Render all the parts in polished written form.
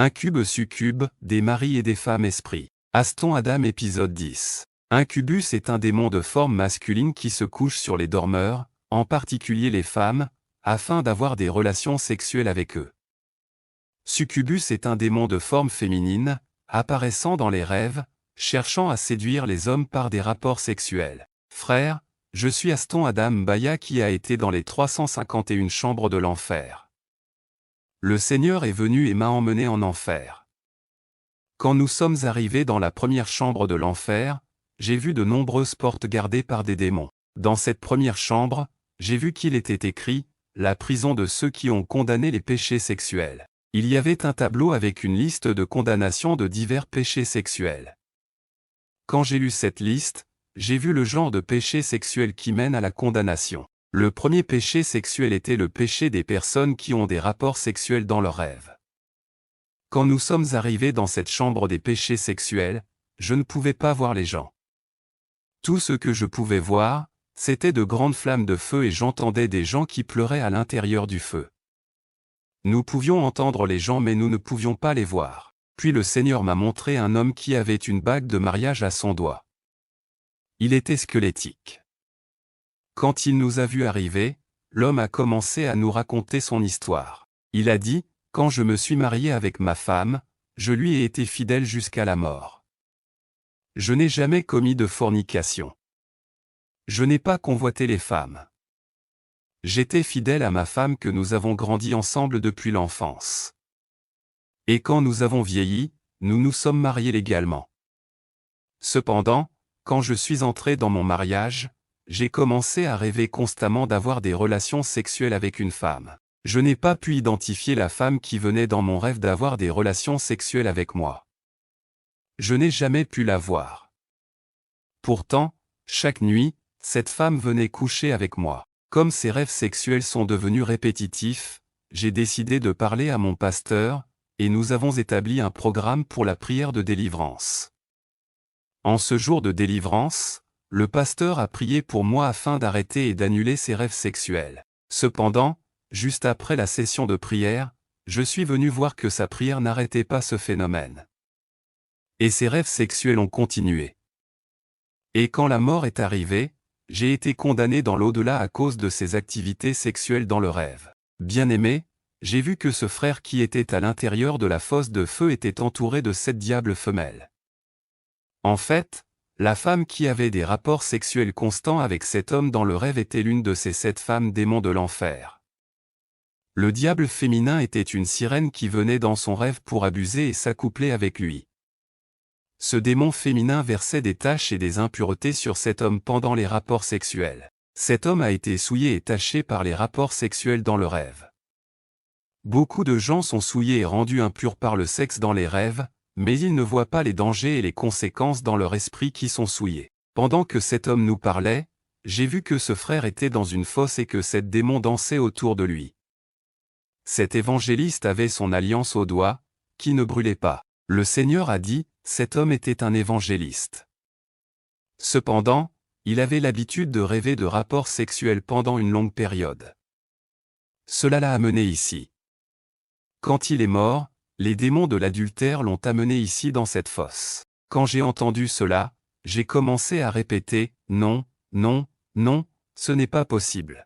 Incube succube, des maris et des femmes esprits. Aston Adam épisode 10. Incubus est un démon de forme masculine qui se couche sur les dormeurs, en particulier les femmes, afin d'avoir des relations sexuelles avec eux. Succubus est un démon de forme féminine, apparaissant dans les rêves, cherchant à séduire les hommes par des rapports sexuels. Frère, je suis Aston Adam Baya qui a été dans les 351 chambres de l'enfer. Le Seigneur est venu et m'a emmené en enfer. Quand nous sommes arrivés dans la première chambre de l'enfer, j'ai vu de nombreuses portes gardées par des démons. Dans cette première chambre, j'ai vu qu'il était écrit « La prison de ceux qui ont condamné les péchés sexuels ». Il y avait un tableau avec une liste de condamnation de divers péchés sexuels. Quand j'ai lu cette liste, j'ai vu le genre de péché sexuel qui mène à la condamnation. Le premier péché sexuel était le péché des personnes qui ont des rapports sexuels dans leurs rêves. Quand nous sommes arrivés dans cette chambre des péchés sexuels, je ne pouvais pas voir les gens. Tout ce que je pouvais voir, c'était de grandes flammes de feu et j'entendais des gens qui pleuraient à l'intérieur du feu. Nous pouvions entendre les gens mais nous ne pouvions pas les voir. Puis le Seigneur m'a montré un homme qui avait une bague de mariage à son doigt. Il était squelettique. Quand il nous a vus arriver, l'homme a commencé à nous raconter son histoire. Il a dit, « Quand je me suis marié avec ma femme, je lui ai été fidèle jusqu'à la mort. Je n'ai jamais commis de fornication. Je n'ai pas convoité les femmes. J'étais fidèle à ma femme que nous avons grandi ensemble depuis l'enfance. Et quand nous avons vieilli, nous nous sommes mariés légalement. Cependant, quand je suis entré dans mon mariage, j'ai commencé à rêver constamment d'avoir des relations sexuelles avec une femme. Je n'ai pas pu identifier la femme qui venait dans mon rêve d'avoir des relations sexuelles avec moi. Je n'ai jamais pu la voir. Pourtant, chaque nuit, cette femme venait coucher avec moi. Comme ces rêves sexuels sont devenus répétitifs, j'ai décidé de parler à mon pasteur, et nous avons établi un programme pour la prière de délivrance. En ce jour de délivrance, le pasteur a prié pour moi afin d'arrêter et d'annuler ces rêves sexuels. Cependant, juste après la session de prière, je suis venu voir que sa prière n'arrêtait pas ce phénomène. Et ces rêves sexuels ont continué. Et quand la mort est arrivée, j'ai été condamné dans l'au-delà à cause de ces activités sexuelles dans le rêve. Bien-aimé, j'ai vu que ce frère qui était à l'intérieur de la fosse de feu était entouré de 7 diables femelles. En fait, la femme qui avait des rapports sexuels constants avec cet homme dans le rêve était l'une de ces 7 femmes démons de l'enfer. Le diable féminin était une sirène qui venait dans son rêve pour abuser et s'accoupler avec lui. Ce démon féminin versait des taches et des impuretés sur cet homme pendant les rapports sexuels. Cet homme a été souillé et taché par les rapports sexuels dans le rêve. Beaucoup de gens sont souillés et rendus impurs par le sexe dans les rêves, mais ils ne voient pas les dangers et les conséquences dans leur esprit qui sont souillés. Pendant que cet homme nous parlait, j'ai vu que ce frère était dans une fosse et que cet démon dansait autour de lui. Cet évangéliste avait son alliance au doigt, qui ne brûlait pas. Le Seigneur a dit, cet homme était un évangéliste. Cependant, il avait l'habitude de rêver de rapports sexuels pendant une longue période. Cela l'a amené ici. Quand il est mort, les démons de l'adultère l'ont amené ici dans cette fosse. Quand j'ai entendu cela, j'ai commencé à répéter « Non, non, non, ce n'est pas possible.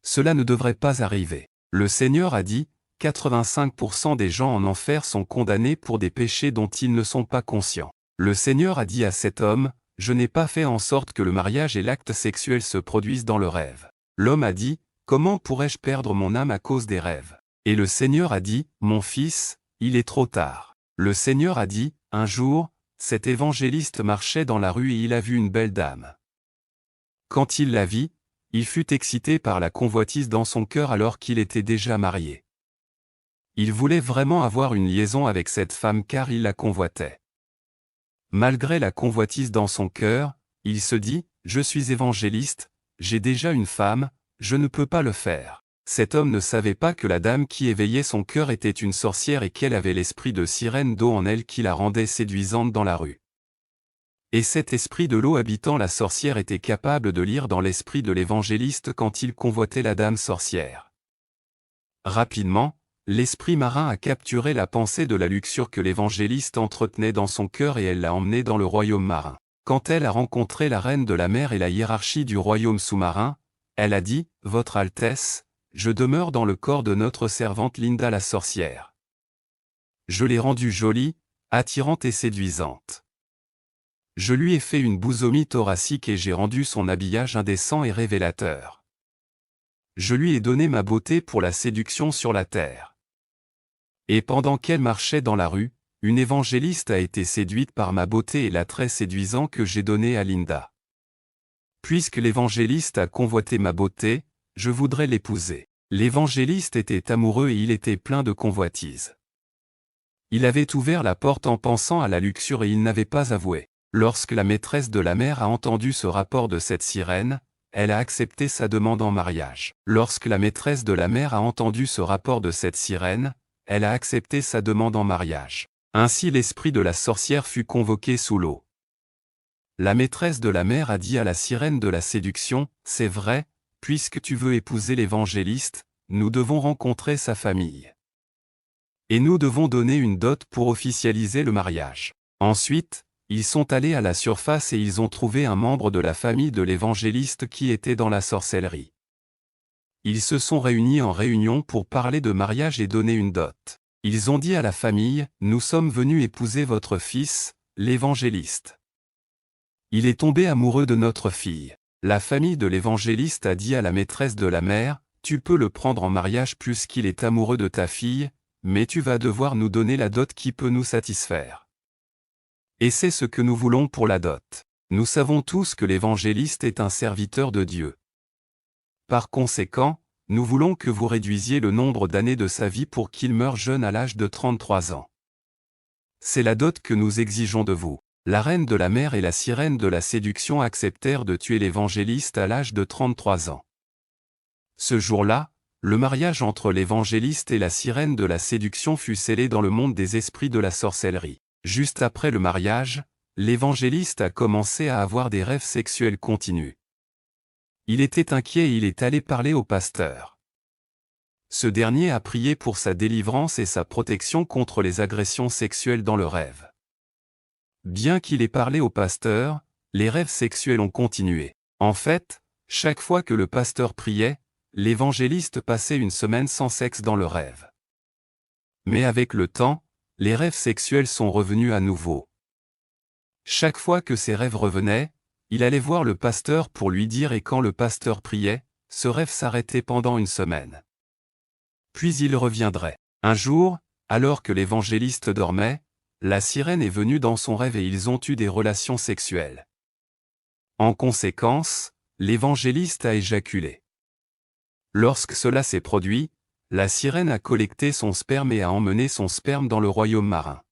Cela ne devrait pas arriver. » Le Seigneur a dit, 85% des gens en enfer sont condamnés pour des péchés dont ils ne sont pas conscients. Le Seigneur a dit à cet homme, « Je n'ai pas fait en sorte que le mariage et l'acte sexuel se produisent dans le rêve. » L'homme a dit, « Comment pourrais-je perdre mon âme à cause des rêves ?» Et le Seigneur a dit, « Mon fils, il est trop tard. » Le Seigneur a dit, « Un jour, cet évangéliste marchait dans la rue et il a vu une belle dame. Quand il la vit, il fut excité par la convoitise dans son cœur alors qu'il était déjà marié. Il voulait vraiment avoir une liaison avec cette femme car il la convoitait. Malgré la convoitise dans son cœur, il se dit, « Je suis évangéliste, j'ai déjà une femme, je ne peux pas le faire. » Cet homme ne savait pas que la dame qui éveillait son cœur était une sorcière et qu'elle avait l'esprit de sirène d'eau en elle qui la rendait séduisante dans la rue. Et cet esprit de l'eau habitant la sorcière était capable de lire dans l'esprit de l'évangéliste quand il convoitait la dame sorcière. Rapidement, l'esprit marin a capturé la pensée de la luxure que l'évangéliste entretenait dans son cœur et elle l'a emmenée dans le royaume marin. Quand elle a rencontré la reine de la mer et la hiérarchie du royaume sous-marin, elle a dit « Votre Altesse, je demeure dans le corps de notre servante Linda la sorcière. Je l'ai rendue jolie, attirante et séduisante. Je lui ai fait une bousomie thoracique et j'ai rendu son habillage indécent et révélateur. Je lui ai donné ma beauté pour la séduction sur la terre. Et pendant qu'elle marchait dans la rue, une évangéliste a été séduite par ma beauté et l'attrait séduisant que j'ai donné à Linda. Puisque l'évangéliste a convoité ma beauté, je voudrais l'épouser. » L'évangéliste était amoureux et il était plein de convoitise. Il avait ouvert la porte en pensant à la luxure et il n'avait pas avoué. Lorsque la maîtresse de la mer a entendu ce rapport de cette sirène, elle a accepté sa demande en mariage. Lorsque la maîtresse de la mer a entendu ce rapport de cette sirène, elle a accepté sa demande en mariage. Ainsi l'esprit de la sorcière fut convoqué sous l'eau. La maîtresse de la mer a dit à la sirène de la séduction, « C'est vrai, puisque tu veux épouser l'évangéliste, nous devons rencontrer sa famille. Et nous devons donner une dot pour officialiser le mariage. » Ensuite, ils sont allés à la surface et ils ont trouvé un membre de la famille de l'évangéliste qui était dans la sorcellerie. Ils se sont réunis en réunion pour parler de mariage et donner une dot. Ils ont dit à la famille, « Nous sommes venus épouser votre fils, l'évangéliste. Il est tombé amoureux de notre fille. » La famille de l'évangéliste a dit à la maîtresse de la mer, « Tu peux le prendre en mariage puisqu'il est amoureux de ta fille, mais tu vas devoir nous donner la dot qui peut nous satisfaire. » Et c'est ce que nous voulons pour la dot. Nous savons tous que l'évangéliste est un serviteur de Dieu. Par conséquent, nous voulons que vous réduisiez le nombre d'années de sa vie pour qu'il meure jeune à l'âge de 33 ans. C'est la dot que nous exigeons de vous. La reine de la mer et la sirène de la séduction acceptèrent de tuer l'évangéliste à l'âge de 33 ans. Ce jour-là, le mariage entre l'évangéliste et la sirène de la séduction fut scellé dans le monde des esprits de la sorcellerie. Juste après le mariage, l'évangéliste a commencé à avoir des rêves sexuels continus. Il était inquiet et il est allé parler au pasteur. Ce dernier a prié pour sa délivrance et sa protection contre les agressions sexuelles dans le rêve. Bien qu'il ait parlé au pasteur, les rêves sexuels ont continué. En fait, chaque fois que le pasteur priait, l'évangéliste passait une semaine sans sexe dans le rêve. Mais avec le temps, les rêves sexuels sont revenus à nouveau. Chaque fois que ces rêves revenaient, il allait voir le pasteur pour lui dire et quand le pasteur priait, ce rêve s'arrêtait pendant une semaine. Puis il reviendrait. Un jour, alors que l'évangéliste dormait, la sirène est venue dans son rêve et ils ont eu des relations sexuelles. En conséquence, l'évangéliste a éjaculé. Lorsque cela s'est produit, la sirène a collecté son sperme et a emmené son sperme dans le royaume marin.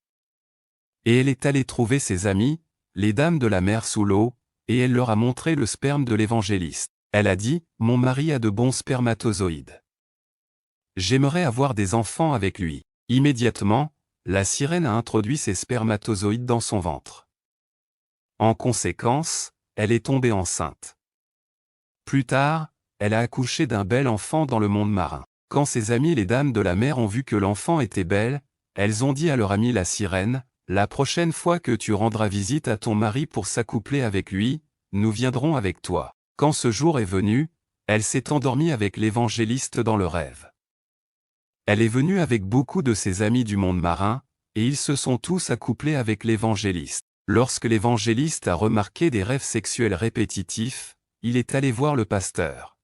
Et elle est allée trouver ses amis, les dames de la mer sous l'eau, et elle leur a montré le sperme de l'évangéliste. Elle a dit, « Mon mari a de bons spermatozoïdes. J'aimerais avoir des enfants avec lui. » Immédiatement, la sirène a introduit ses spermatozoïdes dans son ventre. En conséquence, elle est tombée enceinte. Plus tard, elle a accouché d'un bel enfant dans le monde marin. Quand ses amies les dames de la mer ont vu que l'enfant était belle, elles ont dit à leur amie la sirène, « La prochaine fois que tu rendras visite à ton mari pour s'accoupler avec lui, nous viendrons avec toi. » Quand ce jour est venu, elle s'est endormie avec l'évangéliste dans le rêve. Elle est venue avec beaucoup de ses amis du monde marin, et ils se sont tous accouplés avec l'évangéliste. Lorsque l'évangéliste a remarqué des rêves sexuels répétitifs, il est allé voir le pasteur.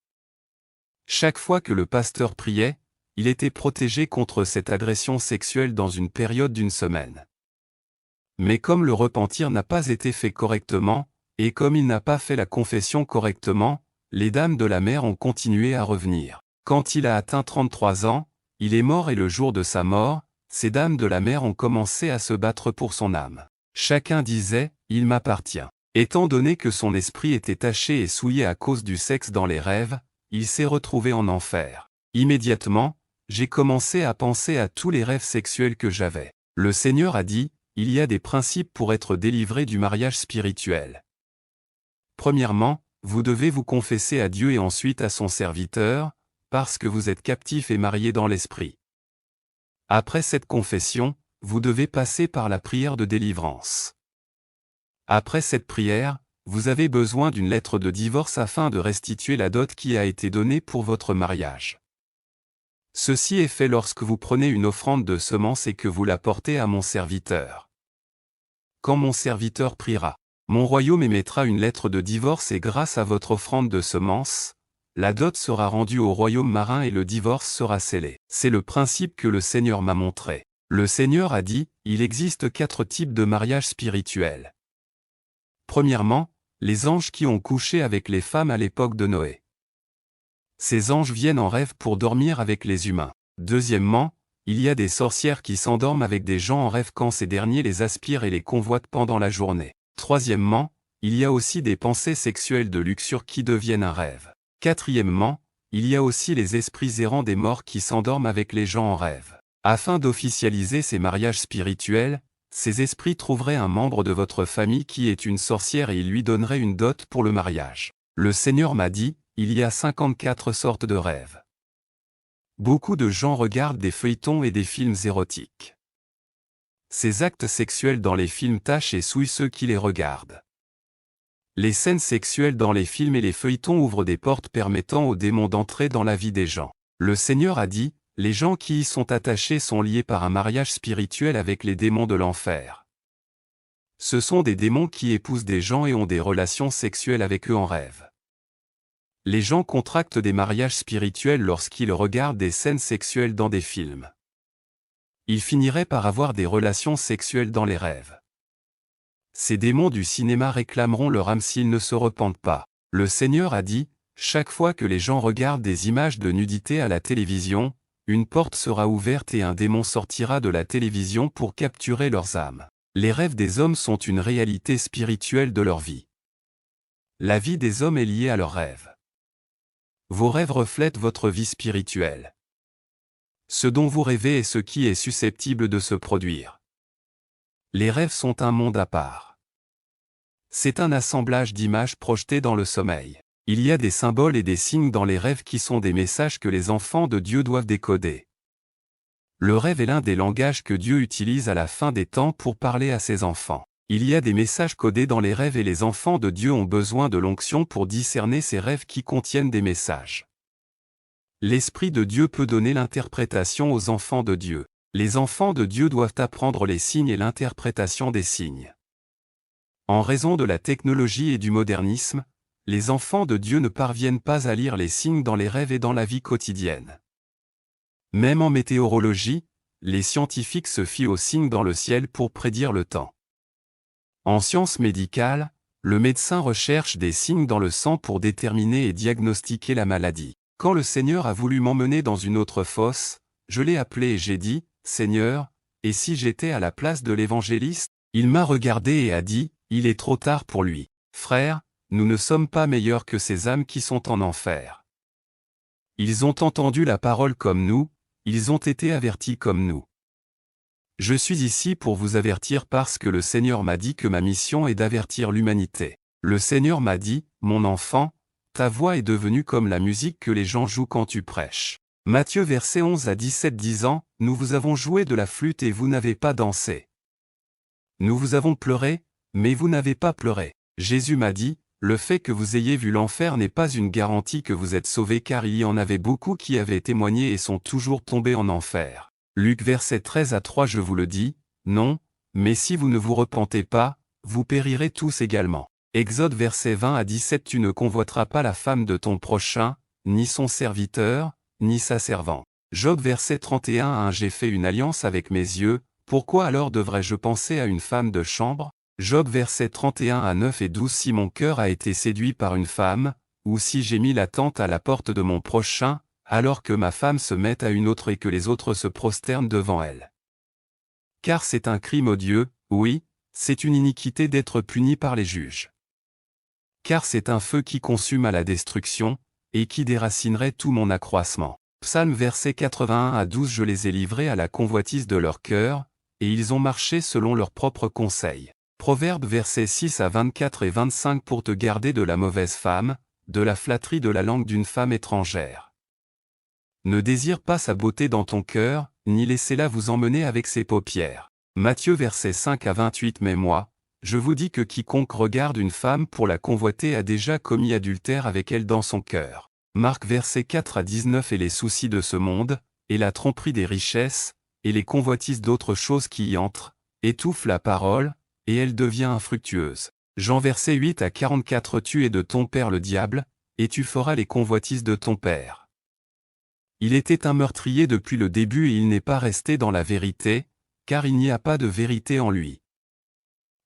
Chaque fois que le pasteur priait, il était protégé contre cette agression sexuelle dans une période d'une semaine. Mais comme le repentir n'a pas été fait correctement, et comme il n'a pas fait la confession correctement, les dames de la mer ont continué à revenir. Quand il a atteint 33 ans, il est mort et le jour de sa mort, ces dames de la mer ont commencé à se battre pour son âme. Chacun disait, « Il m'appartient. » Étant donné que son esprit était taché et souillé à cause du sexe dans les rêves, il s'est retrouvé en enfer. Immédiatement, j'ai commencé à penser à tous les rêves sexuels que j'avais. Le Seigneur a dit, il y a des principes pour être délivré du mariage spirituel. Premièrement, vous devez vous confesser à Dieu et ensuite à son serviteur, parce que vous êtes captif et marié dans l'esprit. Après cette confession, vous devez passer par la prière de délivrance. Après cette prière, vous avez besoin d'une lettre de divorce afin de restituer la dot qui a été donnée pour votre mariage. Ceci est fait lorsque vous prenez une offrande de semences et que vous la portez à mon serviteur. Quand mon serviteur priera, mon royaume émettra une lettre de divorce et grâce à votre offrande de semences, la dot sera rendue au royaume marin et le divorce sera scellé. C'est le principe que le Seigneur m'a montré. Le Seigneur a dit, il existe 4 types de mariages spirituels. Premièrement, les anges qui ont couché avec les femmes à l'époque de Noé. Ces anges viennent en rêve pour dormir avec les humains. Deuxièmement, il y a des sorcières qui s'endorment avec des gens en rêve quand ces derniers les aspirent et les convoitent pendant la journée. Troisièmement, il y a aussi des pensées sexuelles de luxure qui deviennent un rêve. Quatrièmement, il y a aussi les esprits errants des morts qui s'endorment avec les gens en rêve. Afin d'officialiser ces mariages spirituels, ces esprits trouveraient un membre de votre famille qui est une sorcière et ils lui donneraient une dot pour le mariage. Le Seigneur m'a dit, il y a 54 sortes de rêves. Beaucoup de gens regardent des feuilletons et des films érotiques. Ces actes sexuels dans les films tâchent et souillent ceux qui les regardent. Les scènes sexuelles dans les films et les feuilletons ouvrent des portes permettant aux démons d'entrer dans la vie des gens. Le Seigneur a dit, les gens qui y sont attachés sont liés par un mariage spirituel avec les démons de l'enfer. Ce sont des démons qui épousent des gens et ont des relations sexuelles avec eux en rêve. Les gens contractent des mariages spirituels lorsqu'ils regardent des scènes sexuelles dans des films. Ils finiraient par avoir des relations sexuelles dans les rêves. Ces démons du cinéma réclameront leur âme s'ils ne se repentent pas. Le Seigneur a dit, chaque fois que les gens regardent des images de nudité à la télévision, une porte sera ouverte et un démon sortira de la télévision pour capturer leurs âmes. Les rêves des hommes sont une réalité spirituelle de leur vie. La vie des hommes est liée à leurs rêves. Vos rêves reflètent votre vie spirituelle. Ce dont vous rêvez est ce qui est susceptible de se produire. Les rêves sont un monde à part. C'est un assemblage d'images projetées dans le sommeil. Il y a des symboles et des signes dans les rêves qui sont des messages que les enfants de Dieu doivent décoder. Le rêve est l'un des langages que Dieu utilise à la fin des temps pour parler à ses enfants. Il y a des messages codés dans les rêves et les enfants de Dieu ont besoin de l'onction pour discerner ces rêves qui contiennent des messages. L'Esprit de Dieu peut donner l'interprétation aux enfants de Dieu. Les enfants de Dieu doivent apprendre les signes et l'interprétation des signes. En raison de la technologie et du modernisme, les enfants de Dieu ne parviennent pas à lire les signes dans les rêves et dans la vie quotidienne. Même en météorologie, les scientifiques se fient aux signes dans le ciel pour prédire le temps. En sciences médicales, le médecin recherche des signes dans le sang pour déterminer et diagnostiquer la maladie. Quand le Seigneur a voulu m'emmener dans une autre fosse, je l'ai appelé et j'ai dit, « Seigneur, et si j'étais à la place de l'évangéliste ?» Il m'a regardé et a dit, « Il est trop tard pour lui. Frère, nous ne sommes pas meilleurs que ces âmes qui sont en enfer. Ils ont entendu la parole comme nous, ils ont été avertis comme nous. Je suis ici pour vous avertir parce que le Seigneur m'a dit que ma mission est d'avertir l'humanité. Le Seigneur m'a dit, mon enfant, ta voix est devenue comme la musique que les gens jouent quand tu prêches. Matthieu versets 11 à 17 disant, nous vous avons joué de la flûte et vous n'avez pas dansé. Nous vous avons pleuré, mais vous n'avez pas pleuré. Jésus m'a dit, le fait que vous ayez vu l'enfer n'est pas une garantie que vous êtes sauvés car il y en avait beaucoup qui avaient témoigné et sont toujours tombés en enfer. Luc verset 13 à 3 je vous le dis, non, mais si vous ne vous repentez pas, vous périrez tous également. Exode verset 20 à 17 tu ne convoiteras pas la femme de ton prochain, ni son serviteur, ni sa servante. Job verset 31 à 1 j'ai fait une alliance avec mes yeux, pourquoi alors devrais-je penser à une femme de chambre? Job verset 31 à 9 et 12 si mon cœur a été séduit par une femme, ou si j'ai mis la tente à la porte de mon prochain, alors que ma femme se met à une autre et que les autres se prosternent devant elle. Car c'est un crime odieux, oui, c'est une iniquité d'être puni par les juges. Car c'est un feu qui consume à la destruction, et qui déracinerait tout mon accroissement. Psaume verset 81 à 12 je les ai livrés à la convoitise de leur cœur, et ils ont marché selon leurs propres conseils. Proverbe versets 6 à 24 et 25 pour te garder de la mauvaise femme, de la flatterie de la langue d'une femme étrangère. Ne désire pas sa beauté dans ton cœur, ni laissez-la vous emmener avec ses paupières. Matthieu versets 5 à 28. Mais moi, je vous dis que quiconque regarde une femme pour la convoiter a déjà commis adultère avec elle dans son cœur. Marc versets 4 à 19. Et les soucis de ce monde, et la tromperie des richesses, et les convoitises d'autres choses qui y entrent, étouffent la parole, et elle devient infructueuse. Jean versets 8 à 44. Tu es de ton père le diable, et tu feras les convoitises de ton père. Il était un meurtrier depuis le début et il n'est pas resté dans la vérité, car il n'y a pas de vérité en lui.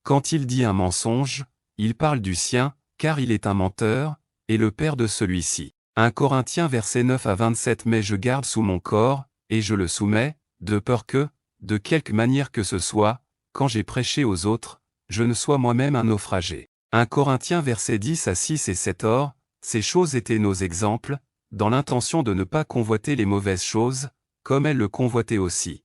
Quand il dit un mensonge, il parle du sien, car il est un menteur, et le père de celui-ci. 1 Corinthiens versets 9 à 27. Mais je garde sous mon corps, et je le soumets, de peur que, de quelque manière que ce soit, quand j'ai prêché aux autres, je ne sois moi-même un naufragé. 1 Corinthiens versets 10 à 6 et 7. Or, ces choses étaient nos exemples, dans l'intention de ne pas convoiter les mauvaises choses, comme elles le convoitaient aussi.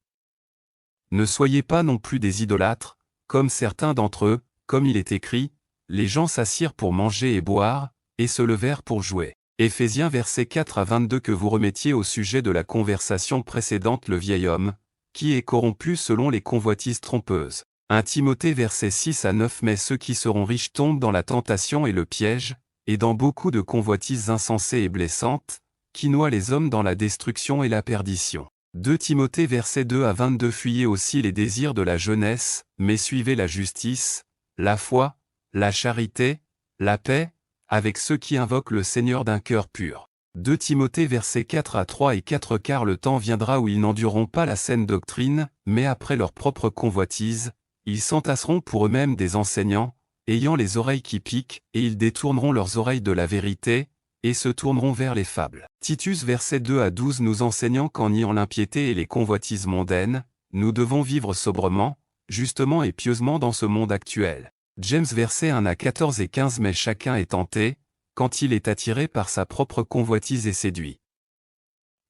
Ne soyez pas non plus des idolâtres, comme certains d'entre eux, comme il est écrit, les gens s'assirent pour manger et boire, et se levèrent pour jouer. Éphésiens versets 4 à 22. Que vous remettiez au sujet de la conversation précédente le vieil homme, qui est corrompu selon les convoitises trompeuses. 1 Timothée versets 6 à 9. Mais ceux qui seront riches tombent dans la tentation et le piège, et dans beaucoup de convoitises insensées et blessantes, qui noient les hommes dans la destruction et la perdition. 2 Timothée versets 2 à 22. Fuyez aussi les désirs de la jeunesse, mais suivez la justice, la foi, la charité, la paix, avec ceux qui invoquent le Seigneur d'un cœur pur. 2 Timothée versets 4 à 3 et 4. Car le temps viendra où ils n'endureront pas la saine doctrine, mais après leur propre convoitise, ils s'entasseront pour eux-mêmes des enseignants, ayant les oreilles qui piquent, et ils détourneront leurs oreilles de la vérité, et se tourneront vers les fables. Titus versets 2 à 12 nous enseignant qu'en niant l'impiété et les convoitises mondaines, nous devons vivre sobrement, justement et pieusement dans ce monde actuel. James versets 1 à 14 et 15. Mais chacun est tenté, quand il est attiré par sa propre convoitise et séduit.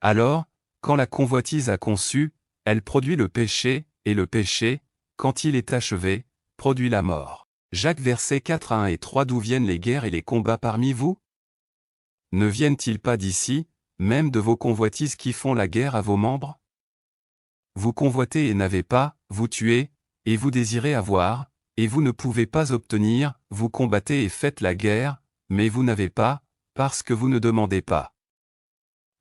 Alors, quand la convoitise a conçu, elle produit le péché, et le péché, quand il est achevé, produit la mort. Jacques versets 4 à 1 et 3. D'où viennent les guerres et les combats parmi vous? Ne viennent-ils pas d'ici, même de vos convoitises qui font la guerre à vos membres? Vous convoitez et n'avez pas, vous tuez, et vous désirez avoir, et vous ne pouvez pas obtenir, vous combattez et faites la guerre, mais vous n'avez pas, parce que vous ne demandez pas.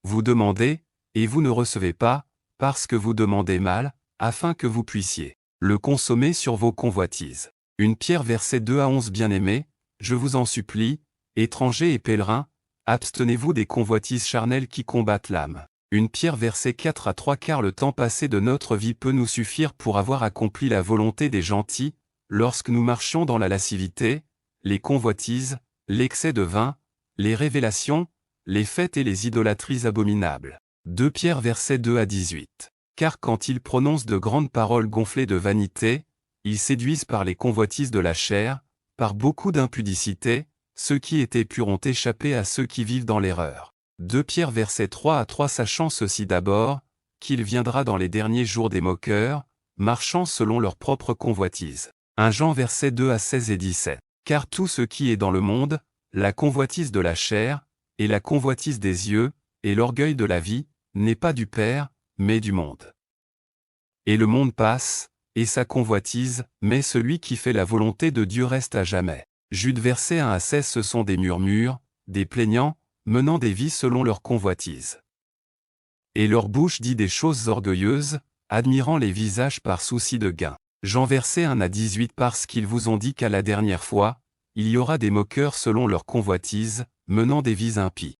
Vous demandez, et vous ne recevez pas, parce que vous demandez mal, afin que vous puissiez le consommer sur vos convoitises. 1 Pierre versets 2 à 11. Bien-aimés, je vous en supplie, étrangers et pèlerins, abstenez-vous des convoitises charnelles qui combattent l'âme. 1 Pierre versets 4 à 3. Car le temps passé de notre vie peut nous suffire pour avoir accompli la volonté des gentils, lorsque nous marchions dans la lascivité, les convoitises, l'excès de vin, les révélations, les fêtes et les idolâtries abominables. 2 Pierre versets 2 à 18. Car quand ils prononcent de grandes paroles gonflées de vanité, ils séduisent par les convoitises de la chair, par beaucoup d'impudicité, ceux qui étaient purs ont échappé à ceux qui vivent dans l'erreur. 2 Pierre versets 3 à 3. Sachant ceci d'abord, qu'il viendra dans les derniers jours des moqueurs, marchant selon leur propre convoitise. 1 Jean versets 2 à 16 et 17. Car tout ce qui est dans le monde, la convoitise de la chair, et la convoitise des yeux, et l'orgueil de la vie, n'est pas du Père, mais du monde. Et le monde passe, et sa convoitise, mais celui qui fait la volonté de Dieu reste à jamais. Jude versets 1 à 16. Ce sont des murmures, des plaignants, menant des vies selon leur convoitise. Et leur bouche dit des choses orgueilleuses, admirant les visages par souci de gain. Jean versets 1 à 18. Parce qu'ils vous ont dit qu'à la dernière fois, il y aura des moqueurs selon leur convoitise, menant des vies impies.